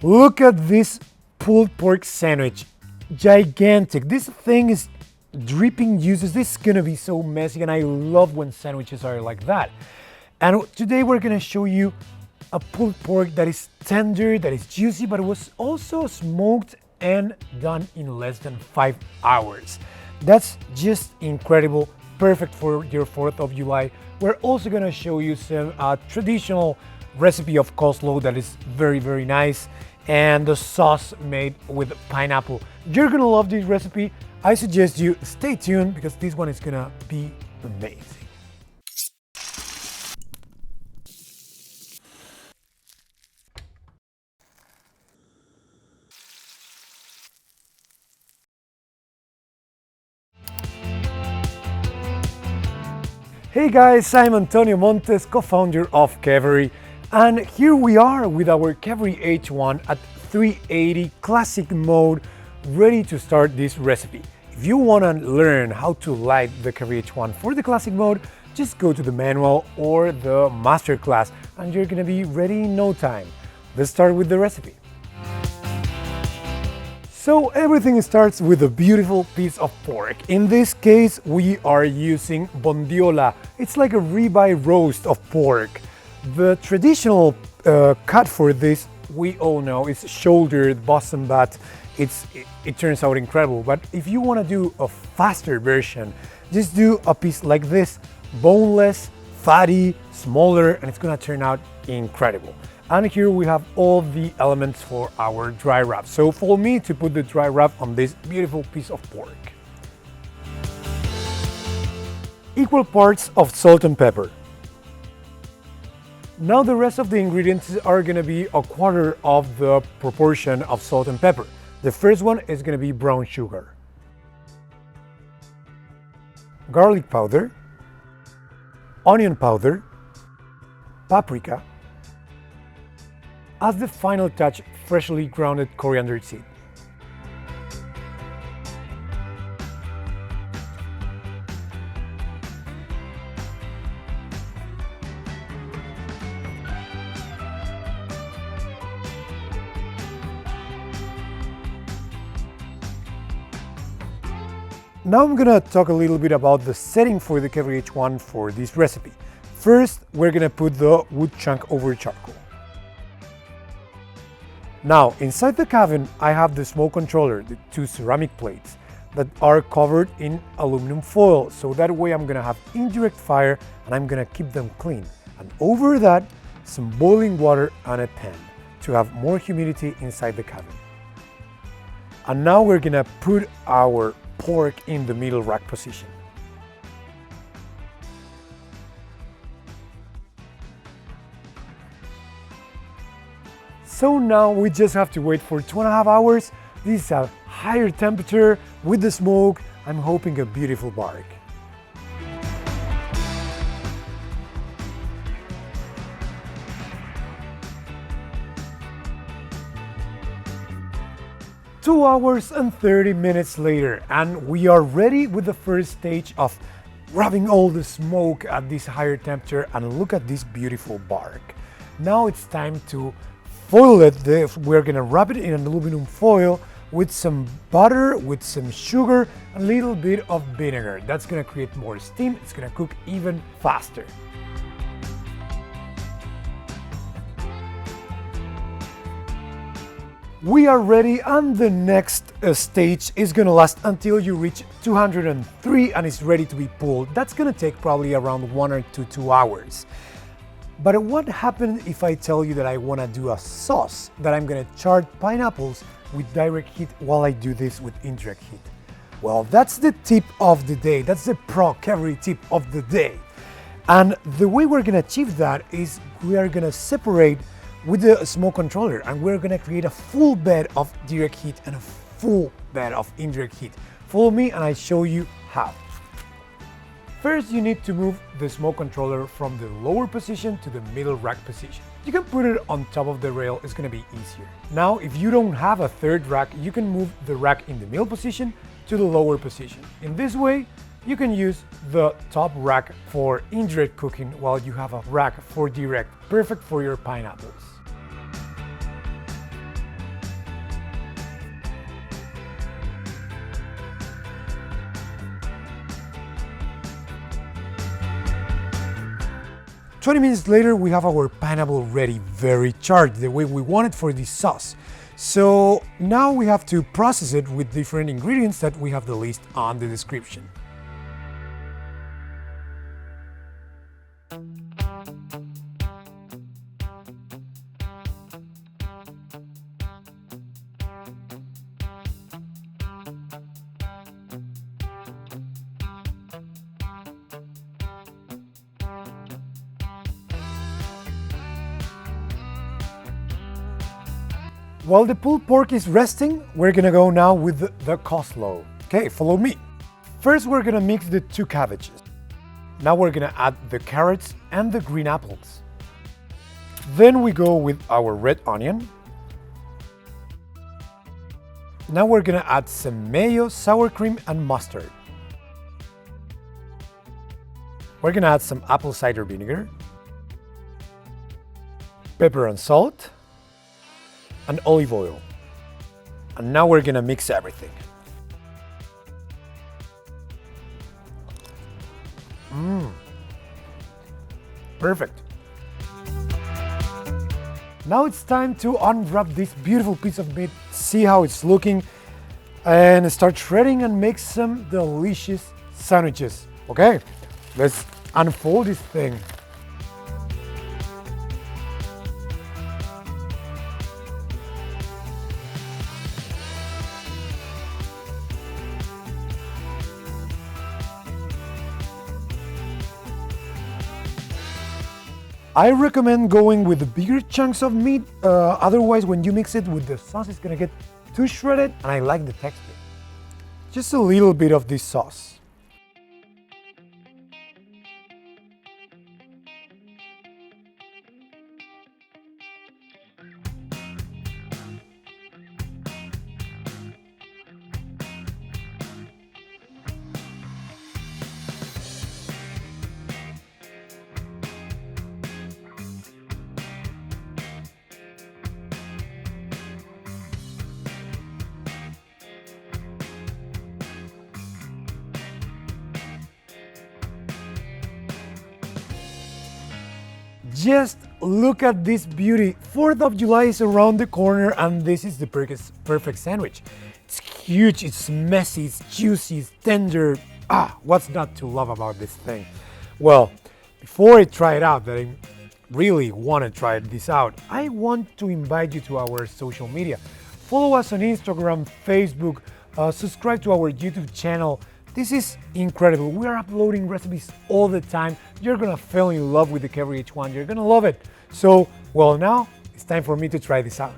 Look at this pulled pork sandwich. Gigantic. This thing is dripping juices. This is gonna be so messy, and I love when sandwiches are like that. And today we're gonna show you a pulled pork that is tender, that is juicy, but it was also smoked and done in less than 5 hours. That's just incredible, perfect for your 4th of July. We're also gonna show you some traditional recipe of coleslaw that is very nice, and the sauce made with pineapple. You're gonna love this recipe. I suggest you stay tuned because this one is gonna be amazing. Hey guys, I'm Antonio Montes, co-founder of Keveri, and here we are with our Keveri H1 at 380 classic mode, ready to start this recipe. If you want to learn how to light the Keveri H1 for the classic mode, just go to the manual or the masterclass and you're gonna be ready in no time. Let's start with the recipe. So everything starts with a beautiful piece of pork. In this case, we are using bondiola. It's like a ribeye roast of pork. The traditional cut for this, we all know, is shoulder, bosom butt. It turns out incredible, but if you want to do a faster version, just do a piece like this, boneless, fatty, smaller, and it's gonna turn out incredible. And here we have all the elements for our dry wrap. So follow me to put the dry wrap on this beautiful piece of pork. Equal parts of salt and pepper. Now the rest of the ingredients are gonna be a quarter of the proportion of salt and pepper. The first one is gonna be brown sugar, garlic powder, onion powder, paprika. As the final touch, freshly grounded coriander seed. Now I'm gonna talk a little bit about the setting for the Keveri H1 for this recipe. First, we're gonna put the wood chunk over charcoal. Now, inside the cabin, I have the smoke controller, the 2 ceramic plates that are covered in aluminum foil. So that way I'm gonna have indirect fire and I'm gonna keep them clean. And over that, some boiling water and a pan to have more humidity inside the cabin. And now we're gonna put our pork in the middle rack position. So now we just have to wait for 2.5 hours. This is a higher temperature with the smoke. I'm hoping a beautiful bark. Two hours and 30 minutes later, and we are ready with the first stage of rubbing all the smoke at this higher temperature, and look at this beautiful bark. Now it's time to foil it. We're gonna wrap it in an aluminum foil with some butter, with some sugar, a little bit of vinegar. That's gonna create more steam. It's gonna cook even faster. We are ready, and the next stage is gonna last until you reach 203 and it's ready to be pulled. That's gonna take probably around 1 to 2 hours. But what happens if I tell you that I want to do a sauce, that I'm going to char pineapples with direct heat while I do this with indirect heat? Well, that's the tip of the day. That's the pro Keveri tip of the day. And the way we're going to achieve that is we are going to separate with the smoke controller, and we're going to create a full bed of direct heat and a full bed of indirect heat. Follow me and I show you how. First, you need to move the smoke controller from the lower position to the middle rack position. You can put it on top of the rail, it's gonna be easier. Now, if you don't have a third rack, you can move the rack in the middle position to the lower position. In this way, you can use the top rack for indirect cooking while you have a rack for direct, perfect for your pineapples. 20 minutes later, we have our pineapple ready, very charged, the way we want it for this sauce. So now we have to process it with different ingredients that we have the list on the description. While the pulled pork is resting, we're gonna go now with the coleslaw. Okay, follow me. First, we're gonna mix the 2 cabbages. Now we're gonna add the carrots and the green apples. Then we go with our red onion. Now we're gonna add some mayo, sour cream, and mustard. We're gonna add some apple cider vinegar, pepper and salt, and olive oil. And now we're gonna mix everything. Perfect. Now it's time to unwrap this beautiful piece of meat, see how it's looking, and start shredding and make some delicious sandwiches. Okay, let's unfold this thing. I recommend going with the bigger chunks of meat, otherwise when you mix it with the sauce it's gonna get too shredded, and I like the texture. Just a little bit of this sauce. Just look at this beauty. 4th of July is around the corner and this is the perfect sandwich. It's huge, it's messy, it's juicy, it's tender. What's not to love about this thing? Well, before I try it out, that I really want to try this out, I want to invite you to our social media. Follow us on Instagram, Facebook, subscribe to our YouTube channel. This is incredible. We are uploading recipes all the time. You're gonna fall in love with the Keveri H1. You're gonna love it. So, well, now it's time for me to try this out.